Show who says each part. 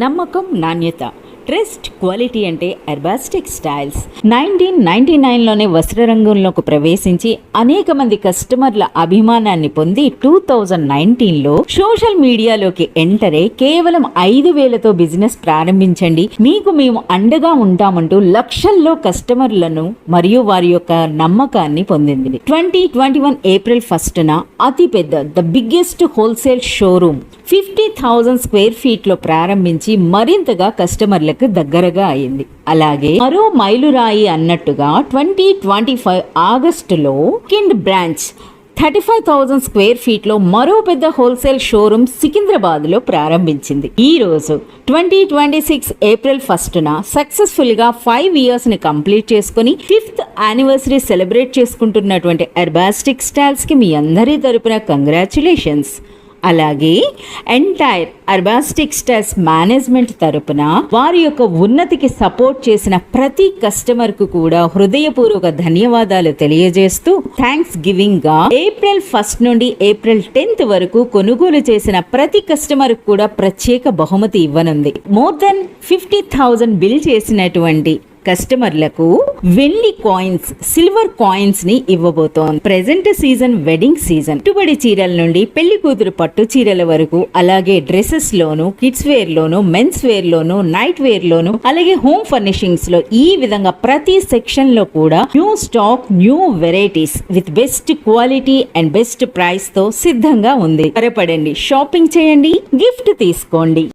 Speaker 1: నమ్మకం, నాణ్యత, trust, quality అంటే అర్బాస్ టెక్స్టైల్స్. 1999లోనే వస్త్ర రంగంలోకి ప్రవేశించి అనేక మంది కస్టమర్ల అభిమానాన్ని పొంది 2019లో సోషల్ మీడియాలోకి ఎంటర్ అయి కేవలం 5,000తో బిజినెస్ ప్రారంభించండి, మీకు మేము అండగా ఉంటామంటూ లక్షల్లో కస్టమర్లను మరియు వారి యొక్క నమ్మకాన్ని పొందింది. 2021 ఏప్రిల్ 1న అతిపెద్ద the biggest wholesale showroom 50,000 square feet లో ప్రారంభించి మరింతగా కస్టమర్లకు దగ్గరగా అయింది. అలాగే మరో మైలురాయి అన్నట్టుగా 2025 ఆగస్టులో కిండ్ బ్రాంచ్ 35,000 స్క్వేర్ ఫీట్ లో మరో పెద్ద హోల్సేల్ షోరూమ్ సికింద్రాబాద్ లో ప్రారంభించింది. ఈ రోజు 2026 ఏప్రిల్ 1న సక్సెస్ఫుల్ గా 5 ఇయర్స్ ని కంప్లీట్ చేసుకుని 5th యానివర్సరీ సెలబ్రేట్ చేసుకుంటున్నటువంటి అర్బాస్ టెక్స్టైల్స్ కి మీ అందరి తరపున కంగ్రాచులేషన్స్. అలాగే ఎంటైర్ అర్బాస్ టెక్స్టైల్స్ మేనేజ్మెంట్ తరపున వారి యొక్క ఉన్నతికి సపోర్ట్ చేసిన ప్రతి కస్టమర్ కు కూడా హృదయపూర్వక ధన్యవాదాలు తెలియజేస్తూ థ్యాంక్స్ గివింగ్ గా ఏప్రిల్ 1 నుండి ఏప్రిల్ 10th వరకు కొనుగోలు చేసిన ప్రతి కస్టమర్ కూడా ప్రత్యేక బహుమతి ఇవ్వనుంది. మోర్ దెన్ 50,000 బిల్ చేసినటువంటి కస్టమర్లకు వెండి కాయిన్స్, సిల్వర్ కాయిన్స్ ని ఇవ్వబోతోంది. Present season wedding season. పెట్టుబడి చీరల నుండి పెళ్లి కూతురు పట్టు చీరల వరకు, అలాగే డ్రెస్సెస్ లోను, కిడ్స్ వేర్ లోను, మెన్స్ వేర్ లోను, నైట్ వేర్ లోను, అలాగే హోమ్ ఫర్నిషింగ్స్ లో ఈ విధంగా ప్రతి సెక్షన్ లో కూడా new stock, new varieties with best quality and best price తో సిద్ధంగా ఉంది. త్వరపడండి, షాపింగ్ చేయండి, గిఫ్ట్ తీసుకోండి.